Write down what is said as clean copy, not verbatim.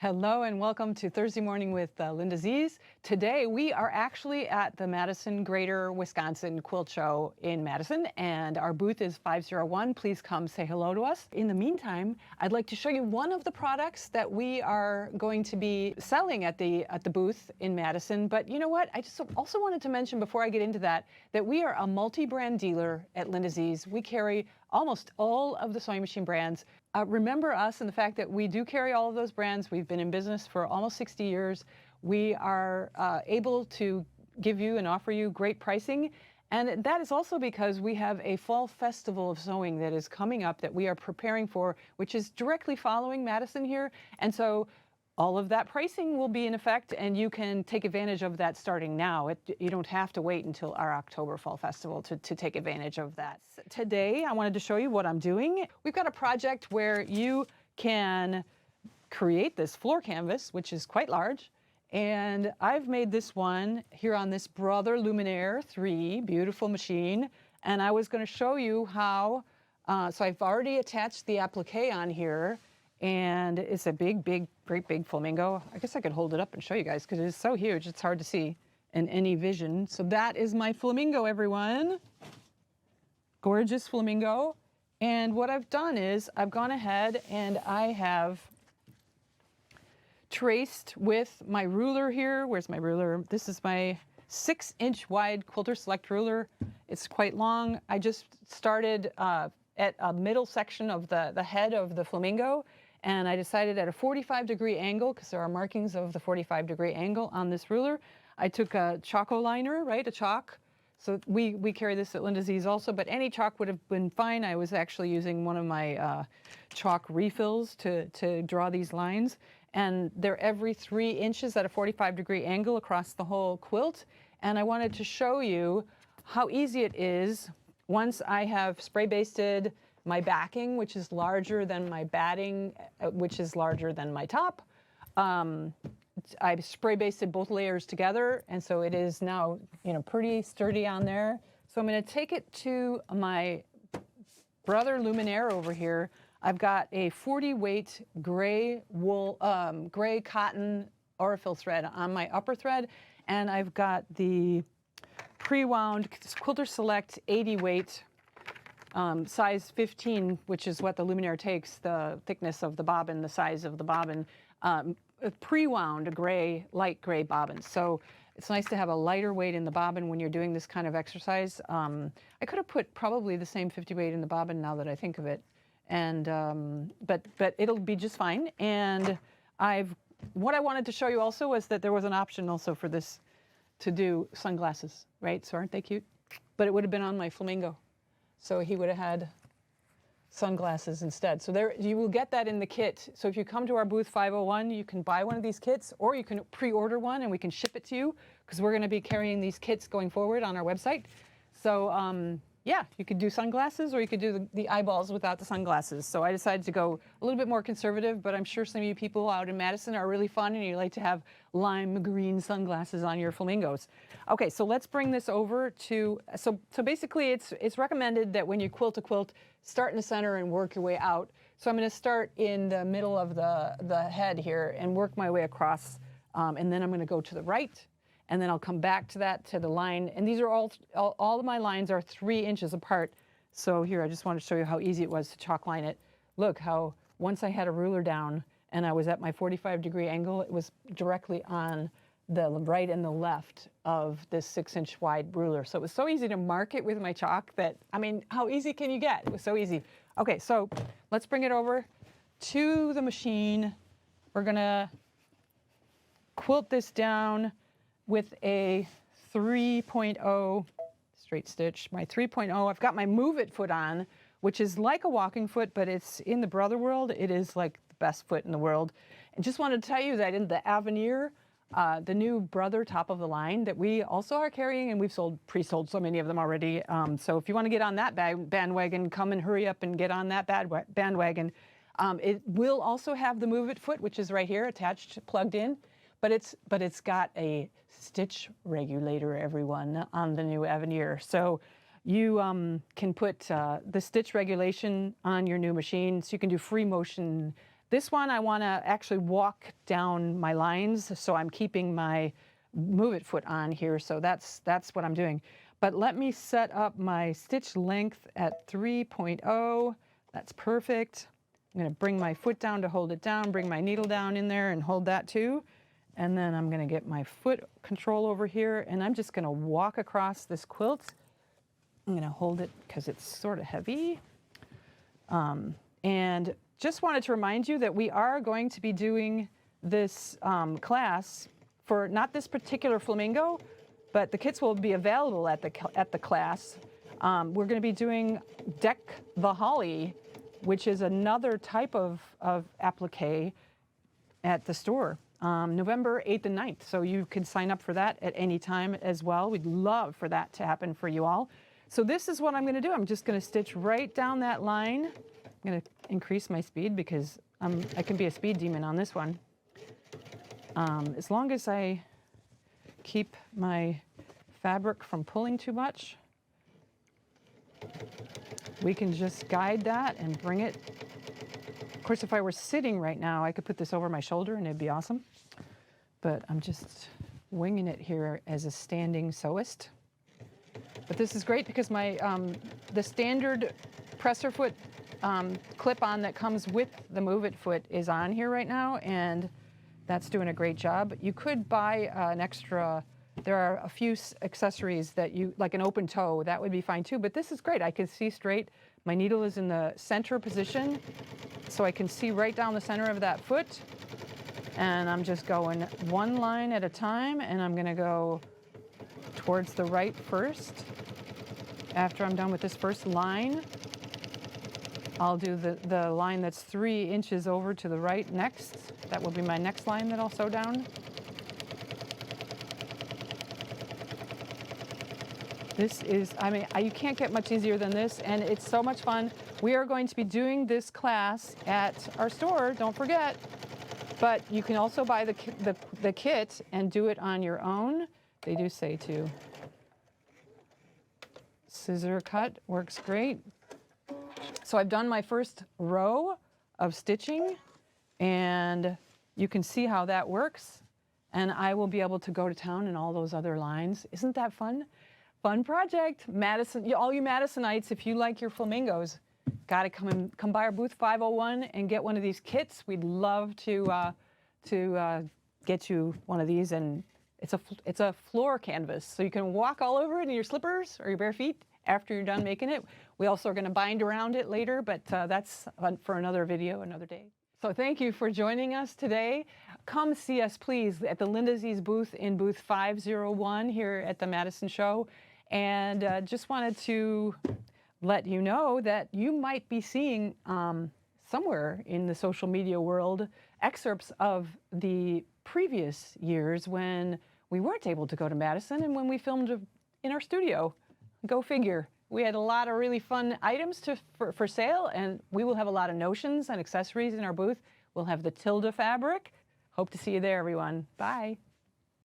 Hello and welcome to Thursday Morning with LindaZ. Today we are actually at the Madison Greater Wisconsin Quilt Show in Madison, and our booth is 501. Please come say hello to us. In the meantime, I'd like to show you one of the products that we are going to be selling at the booth in Madison. But you know what? I just also wanted to mention before I get into that we are a multi-brand dealer at LindaZ. We carry almost all of the sewing machine brands. Remember us and the fact that we do carry all of those brands. We've been in business for almost 60 years. We are able to give you and offer you great pricing. And that is also because we have a fall festival of sewing that is coming up that we are preparing for, which is directly following Madison here. And so all of that pricing will be in effect, and you can take advantage of that starting now. You don't have to wait until our October Fall Festival to take advantage of that. Today, I wanted to show you what I'm doing. We've got a project where you can create this floor canvas, which is quite large. And I've made this one here on this Brother Luminaire 3, beautiful machine. And I was going to show you how, so I've already attached the applique on here. And it's a great big flamingo. I guess I could hold it up and show you guys because it's so huge, it's hard to see in any vision. So that is my flamingo, everyone. Gorgeous flamingo. And what I've done is I've gone ahead and I have traced with my ruler here. Where's my ruler? This is my 6-inch wide Quilter Select ruler. It's quite long. I just started at a middle section of the head of the flamingo. And I decided at a 45-degree angle, because there are markings of the 45-degree angle on this ruler, I took a Choco liner, right, a chalk. So we carry this at LindaZ also, but any chalk would have been fine. I was actually using one of my chalk refills to draw these lines. And they're every 3 inches at a 45-degree angle across the whole quilt. And I wanted to show you how easy it is once I have spray basted my backing, which is larger than my batting, which is larger than my top. I've spray basted both layers together, and so it is now, pretty sturdy on there. So I'm going to take it to my Brother Luminaire over here. I've got a 40 weight gray cotton Aurifil thread on my upper thread, and I've got the pre-wound Quilter Select 80 weight size 15, which is what the Luminaire takes, the thickness of the bobbin, the size of the bobbin, pre-wound light gray bobbin. So it's nice to have a lighter weight in the bobbin when you're doing this kind of exercise. I could have put probably the same 50 weight in the bobbin now that I think of it, and but it'll be just fine. And what I wanted to show you also was that there was an option also for this to do sunglasses, right? So aren't they cute? But it would have been on my flamingo. So he would have had sunglasses instead. So there, you will get that in the kit. So if you come to our booth 501, you can buy one of these kits, or you can pre-order one and we can ship it to you, because we're going to be carrying these kits going forward on our website. So yeah, you could do sunglasses, or you could do the eyeballs without the sunglasses. So I decided to go a little bit more conservative, but I'm sure some of you people out in Madison are really fun and you like to have lime green sunglasses on your flamingos. Okay, so let's bring this over to, so basically it's recommended that when you quilt a quilt, start in the center and work your way out. So I'm going to start in the middle of the head here and work my way across, and then I'm going to go to the right. And then I'll come back to the line. And these are all of my lines are 3 inches apart. So here, I just want to show you how easy it was to chalk line it. Look how once I had a ruler down and I was at my 45-degree angle, it was directly on the right and the left of this 6-inch wide ruler. So it was so easy to mark it with my chalk that, I mean, how easy can you get? It was so easy. Okay, so let's bring it over to the machine. We're gonna quilt this down with a 3.0 straight stitch, my 3.0. I've got my Move It foot on, which is like a walking foot, but it's in the Brother world, it is like the best foot in the world. And just wanted to tell you that in the Avenir, the new Brother top of the line that we also are carrying, and we've pre-sold so many of them already. So if you want to get on that bandwagon, come and hurry up and get on that bandwagon. It will also have the Move It foot, which is right here attached, plugged in. But it's got a stitch regulator, everyone, on the new Avenir. So you can put the stitch regulation on your new machine. So you can do free motion This one I want to actually walk down my lines, so I'm keeping my move it foot on here, so that's what I'm doing. But let me set up my stitch length at 3.0. That's perfect. I'm going to bring my foot down to hold it down, bring my needle down in there and hold that too. And then I'm going to get my foot control over here, and I'm just going to walk across this quilt. I'm going to hold it because it's sort of heavy. And just wanted to remind you that we are going to be doing this class for not this particular flamingo, but the kits will be available at the class. We're going to be doing Deck the Holly, which is another type of applique at the store. November 8th and 9th. So you can sign up for that at any time as well. We'd love for that to happen for you all. So this is what I'm going to do. I'm just going to stitch right down that line. I'm going to increase my speed because I can be a speed demon on this one. As long as I keep my fabric from pulling too much, we can just guide that and bring it. Of course, if I were sitting right now, I could put this over my shoulder and it'd be awesome. But I'm just winging it here as a standing sewist. But this is great because my the standard presser foot clip-on that comes with the Move It foot is on here right now, and that's doing a great job. You could buy an extra. There are a few accessories that you, like an open toe, that would be fine too, but this is great. I can see straight. My needle is in the center position, so I can see right down the center of that foot. And I'm just going one line at a time, and I'm gonna go towards the right first. After I'm done with this first line, I'll do the line that's 3 inches over to the right next. That will be my next line that I'll sew down. This is, I mean, you can't get much easier than this, and it's so much fun. We are going to be doing this class at our store, don't forget. But you can also buy the kit and do it on your own. They do say to. Scissor cut works great. So I've done my first row of stitching, and you can see how that works. And I will be able to go to town in all those other lines. Isn't that fun? Fun project. Madison, all you Madisonites, if you like your flamingos, got to come by our booth 501 and get one of these kits. We'd love to get you one of these, and it's a floor canvas, so you can walk all over it in your slippers or your bare feet after you're done making it. We also are going to bind around it later, but that's for another video, another day. So thank you for joining us today. Come see us, please, at the LindaZ's booth in booth 501 here at the Madison show. And just wanted to let you know that you might be seeing somewhere in the social media world excerpts of the previous years when we weren't able to go to Madison and when we filmed in our studio. Go figure. We had a lot of really fun items for sale, and we will have a lot of notions and accessories in our booth. We'll have the Tilda fabric. Hope to see you there, everyone. Bye.